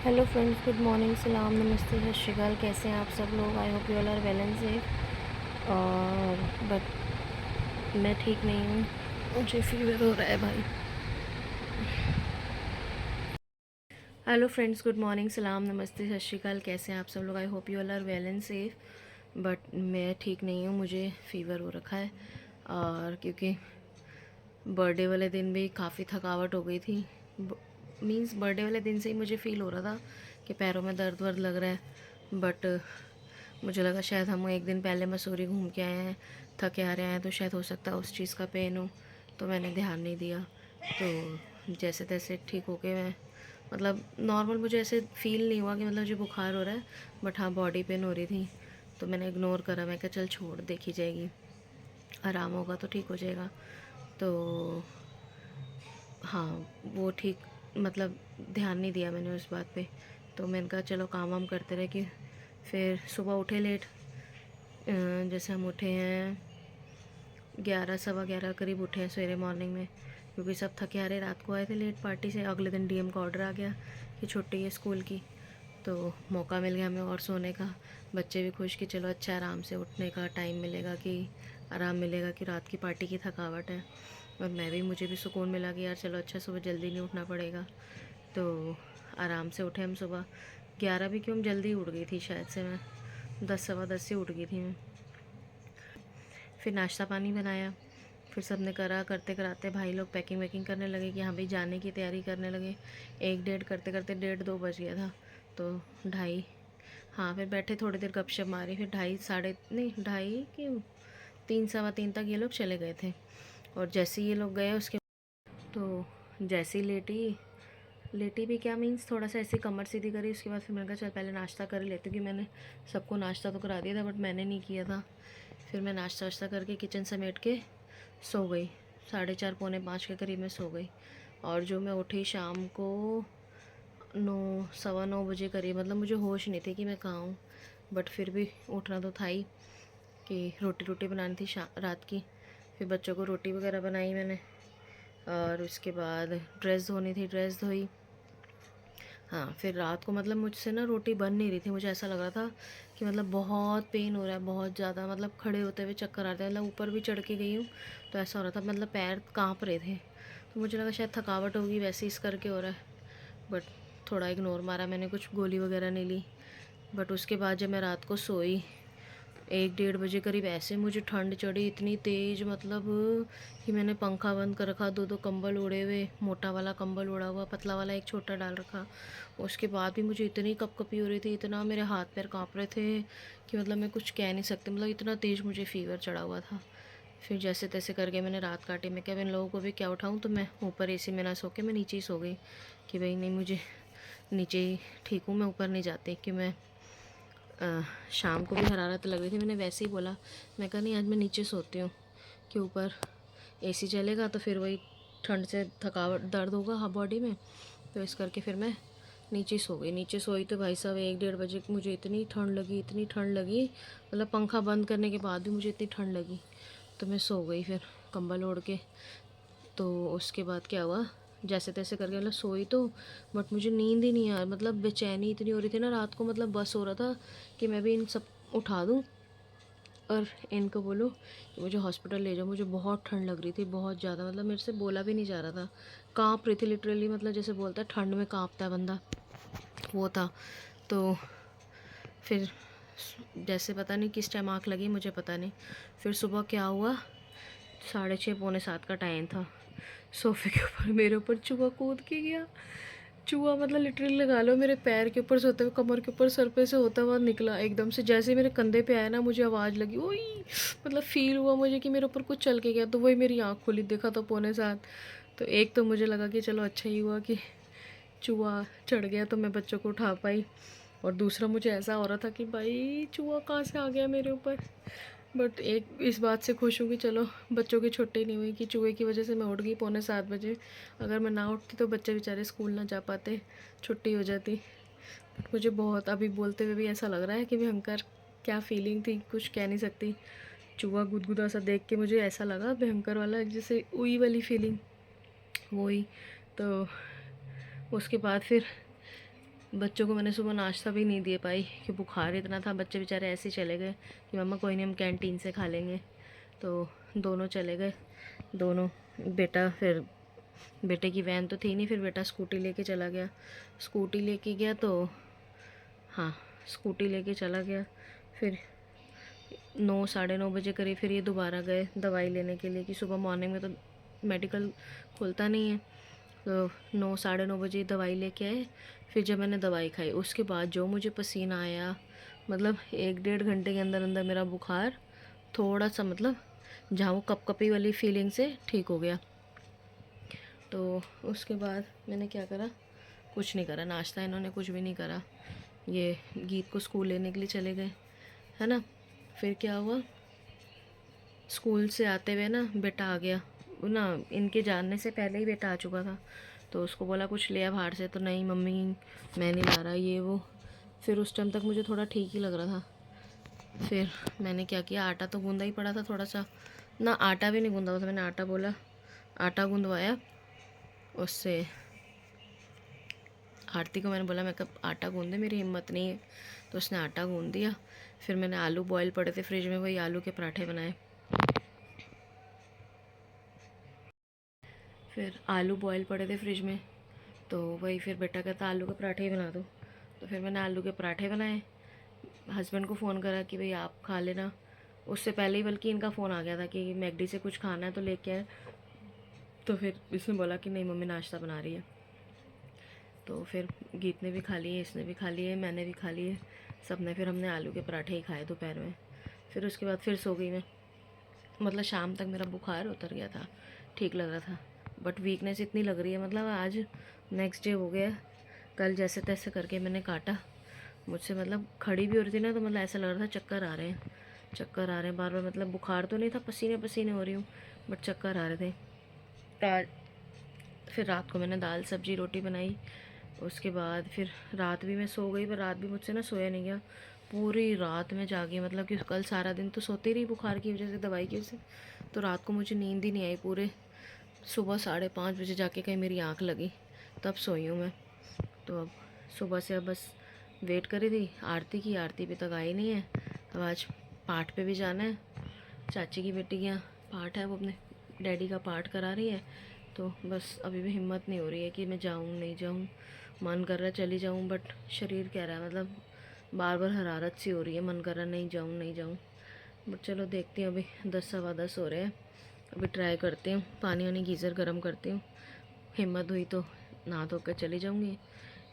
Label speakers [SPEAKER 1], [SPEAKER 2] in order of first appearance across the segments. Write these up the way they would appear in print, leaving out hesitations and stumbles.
[SPEAKER 1] Hello friends, good morning, सलाम, नमस्ते, सत श्रीकाल। कैसे हैं आप सब लोग? I hope you all are well and safe. और बट मैं ठीक नहीं हूँ, मुझे फीवर हो रहा है भाई। हेलो फ्रेंड्स, गुड मॉर्निंग, सलाम, नमस्ते, सत श्रीकाल। कैसे हैं आप सब लोग? I hope you all are well and safe. But मैं ठीक नहीं हूँ, मुझे फ़ीवर हो रखा है। और क्योंकि बर्थडे वाले दिन भी काफ़ी थकावट हो गई थी। मींस बर्थडे वाले दिन से ही मुझे फ़ील हो रहा था कि पैरों में दर्द वर्द लग रहा है। बट मुझे लगा शायद हम एक दिन पहले मसूरी घूम के आए हैं, थके आ रहे हैं, तो शायद हो सकता है उस चीज़ का पेन हो, तो मैंने ध्यान नहीं दिया। तो जैसे तैसे ठीक हो के मैं मतलब नॉर्मल, मुझे ऐसे फ़ील नहीं हुआ कि मतलब मुझे बुखार हो रहा है, बट हाँ बॉडी पेन हो रही थी। तो मैंने इग्नोर करा, मैं कहा चल छोड़, देखी जाएगी, आराम होगा तो ठीक हो जाएगा। तो हाँ, वो ठीक मतलब ध्यान नहीं दिया मैंने उस बात पे। तो मैंने कहा चलो काम वाम करते रहे। कि फिर सुबह उठे लेट। जैसे हम उठे हैं 11 सवा 11 करीब उठे हैं सवेरे मॉर्निंग में, क्योंकि सब थके हारे रात को आए थे लेट पार्टी से। अगले दिन डीएम का ऑर्डर आ गया कि छुट्टी है स्कूल की, तो मौका मिल गया हमें और सोने का। बच्चे भी खुश कि चलो अच्छा आराम से उठने का टाइम मिलेगा, कि आराम मिलेगा कि रात की पार्टी की थकावट है। और मैं भी, मुझे भी सुकून मिला कि यार चलो अच्छा सुबह जल्दी नहीं उठना पड़ेगा। तो आराम से उठे हम सुबह 11 भी, क्यों हम जल्दी उठ गई थी शायद से, मैं 10 सवा 10 से उठ गई थी मैं। फिर नाश्ता पानी बनाया, फिर सब ने करा। करते कराते भाई लोग पैकिंग वैकिंग करने लगे कि हाँ भाई जाने की तैयारी करने लगे। एक डेढ़ करते करते 1:30-2 बज गया था। तो ढाई, हाँ फिर बैठे थोड़ी देर गपशप मारी। फिर ढाई साढ़े नहीं, ढाई क्यों, 3 सवा 3 तक ये लोग चले गए थे। और जैसे ये लोग गए उसके, तो जैसे ही लेटी, लेटी भी क्या मीन्स थोड़ा सा ऐसी कमर सीधी करी। उसके बाद फिर मैंने कहा चल पहले नाश्ता कर लेती हूँ, कि मैंने सबको नाश्ता तो करा दिया था बट मैंने नहीं किया था। फिर मैं नाश्ता वाश्ता करके किचन समेट के सो गई। 4:30 पौने 5 के करीब मैं सो गई। और जो मैं उठी शाम को 9 सवा 9 बजे करीब, मतलब मुझे होश नहीं थी कि मैं कहाँ हूँ। बट फिर भी उठना तो था ही, कि रोटी रोटी बनानी थी रात की। फिर बच्चों को रोटी वगैरह बनाई मैंने। और उसके बाद ड्रेस धोनी थी, ड्रेस धोई। हाँ फिर रात को मतलब मुझसे ना रोटी बन नहीं रही थी। मुझे ऐसा लग रहा था कि मतलब बहुत पेन हो रहा है, बहुत ज़्यादा, मतलब खड़े होते हुए चक्कर आते हैं। मतलब ऊपर भी चढ़ के गई हूँ तो ऐसा हो रहा था, मतलब पैर कांप रहे थे। तो मुझे लगा शायद थकावट होगी, वैसे इस करके हो रहा है। बट थोड़ा इग्नोर मारा मैंने, कुछ गोली वगैरह नहीं ली। बट उसके बाद जब मैं रात को सोई 1-1:30 बजे करीब, ऐसे मुझे ठंड चढ़ी इतनी तेज़, मतलब कि मैंने पंखा बंद कर रखा, 2-2 कंबल ओढ़े हुए, मोटा वाला कंबल ओढ़ा हुआ, पतला वाला एक छोटा डाल रखा। उसके बाद भी मुझे इतनी कपकपी हो रही थी, इतना मेरे हाथ पैर काँप रहे थे कि मतलब मैं कुछ कह नहीं सकती, मतलब इतना तेज़ मुझे फ़ीवर चढ़ा हुआ था। फिर जैसे तैसे करके मैंने रात काटी। मैं क्या इन लोगों को भी क्या उठाऊँ, तो मैं ऊपर एसी में ना सो के मैं नीचे ही सो गई, कि भाई नहीं, मुझे नीचे ही ठीक हूँ, मैं ऊपर नहीं जाती। कि मैं शाम को भी हरारत लग रही थी, मैंने वैसे ही बोला, मैं कहा नहीं आज मैं नीचे सोती हूँ, कि ऊपर एसी चलेगा तो फिर वही ठंड से थकावट दर्द होगा हाँ बॉडी में। तो इस करके फिर मैं नीचे सो गई। नीचे सोई तो भाई साहब 1-1:30 बजे मुझे इतनी ठंड लगी, इतनी ठंड लगी, मतलब पंखा बंद करने के बाद भी मुझे इतनी ठंड लगी। तो मैं सो गई फिर कंबल ओढ़ के। तो उसके बाद क्या हुआ, जैसे तैसे करके मतलब सोई तो, बट मुझे नींद ही नहीं आ, मतलब बेचैनी इतनी हो रही थी ना रात को, मतलब बस हो रहा था कि मैं भी इन सब उठा दूँ और इनको बोलो कि मुझे हॉस्पिटल ले जाओ। मुझे बहुत ठंड लग रही थी, बहुत ज़्यादा, मतलब मेरे से बोला भी नहीं जा रहा था, काँप रही थी लिटरली, मतलब जैसे बोलता है ठंड में काँपता है बंदा, वो था। तो फिर जैसे पता नहीं किस टाइम आँख लगी, मुझे पता नहीं। फिर सुबह क्या हुआ, 6:30 पौने 7 का टाइम था। सोफे के ऊपर मेरे ऊपर चूहा कूद के गया। चूहा मतलब लिटरली लगा लो मेरे पैर के ऊपर से होते हुए, कमर के ऊपर, सर पे से होता हुआ निकला एकदम से। जैसे ही मेरे कंधे पे आया ना, मुझे आवाज़ लगी, ओई, मतलब फील हुआ मुझे कि मेरे ऊपर कुछ चल के गया। तो वही मेरी आँख खुली, देखा तो पौने 7। तो एक तो मुझे लगा कि चलो अच्छा ही हुआ कि चूहा चढ़ गया तो मैं बच्चों को उठा पाई। और दूसरा मुझे ऐसा हो रहा था कि भाई चूहा कहाँ से आ गया मेरे ऊपर। बट एक इस बात से खुश हूँ कि चलो बच्चों की छुट्टी नहीं हुई, कि चूहे की वजह से मैं उठ गई पौने 7 बजे। अगर मैं ना उठती तो बच्चे बेचारे स्कूल ना जा पाते, छुट्टी हो जाती। बट मुझे बहुत अभी बोलते हुए भी ऐसा लग रहा है कि भयंकर क्या फीलिंग थी, कुछ कह नहीं सकती। चूहा गुदगुदा सा देख के मुझे ऐसा लगा भयंकर वाला, जैसे उई वाली फीलिंग, वही। तो उसके बाद फिर बच्चों को मैंने सुबह नाश्ता भी नहीं दे पाई कि बुखार इतना था। बच्चे बेचारे ऐसे ही चले गए कि मम्मा कोई नहीं, हम कैंटीन से खा लेंगे। तो दोनों चले गए, दोनों। बेटा फिर, बेटे की वैन तो थी नहीं, फिर बेटा स्कूटी लेके चला गया। स्कूटी लेके गया तो हाँ, स्कूटी लेके चला गया। फिर 9 साढ़े 9 बजे करीब फिर ये दोबारा गए दवाई लेने के लिए, कि सुबह मॉर्निंग में तो मेडिकल खुलता नहीं है। तो 9 साढ़े 9 बजे दवाई लेके आए। फिर जब मैंने दवाई खाई उसके बाद जो मुझे पसीना आया, मतलब 1 डेढ़ घंटे के अंदर अंदर मेरा बुखार थोड़ा सा, मतलब जहाँ वो कपकपी वाली फीलिंग से ठीक हो गया। तो उसके बाद मैंने क्या करा, कुछ नहीं करा, नाश्ता इन्होंने कुछ भी नहीं करा। ये गीत को स्कूल लेने के लिए चले गए, है ना। फिर क्या हुआ, स्कूल से आते हुए ना बेटा आ गया। वो ना, इनके जानने से पहले ही बेटा आ चुका था। तो उसको बोला कुछ ले आ बाहर से, तो नहीं मम्मी मैं नहीं ला रहा, ये वो। फिर उस टाइम तक मुझे थोड़ा ठीक ही लग रहा था। फिर मैंने क्या किया, आटा तो गूंदा ही पड़ा था थोड़ा सा, ना आटा भी नहीं गूंदा हुआ था। मैंने आटा बोला, आटा गूंदवाया उससे। आरती को मैंने बोला, मैं कब आटा गूंद दे, मेरी हिम्मत नहीं है। तो उसने आटा गूंद दिया। फिर मैंने आलू बॉईल पड़े थे फ्रिज में, वही आलू के पराठे बनाए। फिर आलू बॉईल पड़े थे फ्रिज में, तो वही फिर बेटा कहता आलू के पराठे ही बना दो। तो फिर मैंने आलू के पराठे बनाए। हस्बैंड को फ़ोन करा कि भाई आप खा लेना। उससे पहले ही बल्कि इनका फ़ोन आ गया था कि मैकडी से कुछ खाना है तो लेके आए। तो फिर इसने बोला कि नहीं मम्मी नाश्ता बना रही है। तो फिर गीत ने भी खा लिए, इसने भी खा लिए, मैंने भी खा लिए, सब ने। फिर हमने आलू के पराठे ही खाए दोपहर में। फिर उसके बाद फिर सो गई मैं। मतलब शाम तक मेरा बुखार उतर गया था, ठीक लग रहा था। बट वीकनेस इतनी लग रही है, मतलब आज नेक्स्ट डे हो गया। कल जैसे तैसे करके मैंने काटा। मुझसे मतलब खड़ी भी हो रही थी ना, तो मतलब ऐसा लग रहा था चक्कर आ रहे हैं, चक्कर आ रहे हैं बार बार। मतलब बुखार तो नहीं था, पसीने पसीने हो रही हूँ, बट चक्कर आ रहे थे। फिर रात को मैंने दाल सब्जी रोटी बनाई। उसके बाद फिर रात भी मैं सो गई, पर रात भी मुझसे ना सोया नहीं गया। पूरी रात में जागी, मतलब कि कल सारा दिन तो सोती रही बुखार की वजह से, दवाई की वजह से। तो रात को मुझे नींद ही नहीं आई पूरे। सुबह 5:30 बजे जाके कहीं मेरी आँख लगी, तब सोई हूँ मैं। तो अब सुबह से अब बस वेट करी थी आरती की, आरती भी तक आई नहीं है। अब आज पाठ पे भी जाना है। चाची की बेटी के यहाँ पाठ है, वो अपने डैडी का पाठ करा रही है। तो बस अभी भी हिम्मत नहीं हो रही है कि मैं जाऊँ नहीं जाऊँ। मन कर रहा है चली जाऊँ, बट शरीर कह रहा है, मतलब बार बार हरारत सी हो रही है, मन कर रहा है नहीं जाऊँ नहीं जाऊँ। बट चलो देखती हूँ, अभी 10 सवा 10 हो रहे हैं। अभी ट्राई करती हूँ, पानी वानी गीज़र गर्म करती हूँ। हिम्मत हुई तो नहा धो कर चली जाऊँगी,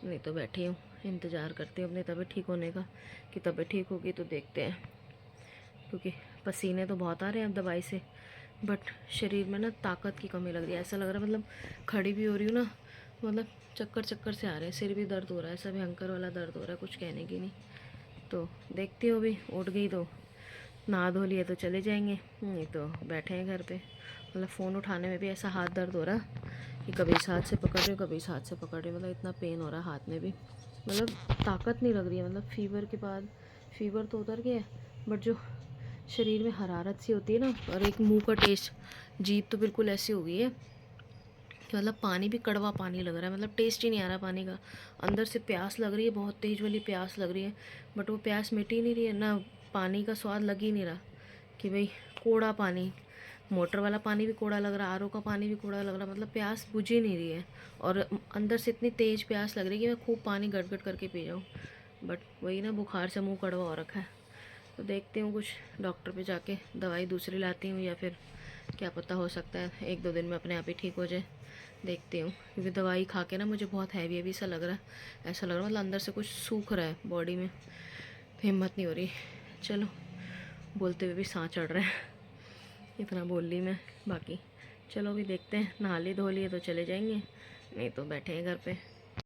[SPEAKER 1] नहीं तो बैठी हूँ इंतज़ार करती हूँ अपनी तबीयत ठीक होने का, कि तबीयत ठीक होगी तो देखते हैं। क्योंकि पसीने तो बहुत आ रहे हैं अब दवाई से, बट शरीर में ना ताकत की कमी लग रही है। ऐसा लग रहा है मतलब खड़ी भी हो रही हूँ ना, मतलब चक्कर चक्कर से आ रहे हैं, सिर भी दर्द हो रहा है, ऐसा भयंकर वाला दर्द हो रहा है, कुछ कहने की नहीं। तो देखती हूँ, अभी उठ गई तो नहा धो लिया तो चले जाएंगे, नहीं तो बैठे हैं घर पे। मतलब फ़ोन उठाने में भी ऐसा हाथ दर्द हो रहा है कि कभी इस हाथ से पकड़ रही हूँ, कभी इस हाथ से पकड़ रही हूँ, मतलब इतना पेन हो रहा है हाथ में भी। मतलब ताकत नहीं लग रही है। मतलब फीवर के बाद, फीवर तो उतर गया है, बट जो शरीर में हरारत सी होती है ना, और एक मुंह का टेस्ट, जीभ तो बिल्कुल ऐसी हो गई है कि मतलब पानी भी कड़वा पानी लग रहा है, मतलब टेस्ट ही नहीं आ रहा पानी का। अंदर से प्यास लग रही है, बहुत तेज़ वाली प्यास लग रही है, बट वो प्यास मिट ही नहीं रही है ना, पानी का स्वाद लग ही नहीं रहा। कि भाई कोड़ा पानी, मोटर वाला पानी भी कोड़ा लग रहा है, आरओ का पानी भी कोड़ा लग रहा है, मतलब प्यास बुझ ही नहीं रही है। और अंदर से इतनी तेज़ प्यास लग रही है कि मैं खूब पानी गट करके पी जाऊँ, बट वही ना, बुखार से मुँह कड़वा हो रखा है। तो देखती हूँ कुछ डॉक्टर पे जाके दवाई दूसरी लाती हूँ, या फिर क्या पता, हो सकता है 1-2 दिन में अपने आप ही ठीक हो जाए। देखती हूँ, क्योंकि दवाई खा के ना मुझे बहुत हैवी हैवी सा लग रहा है। ऐसा लग रहा है मतलब अंदर से कुछ सूख रहा है बॉडी में, हिम्मत नहीं हो रही। चलो, बोलते हुए भी सांस चढ़ रहा है, इतना बोल ली मैं। बाकी चलो अभी देखते हैं, नहा लिए धो लिए तो चले जाएंगे, नहीं तो बैठे हैं घर पे।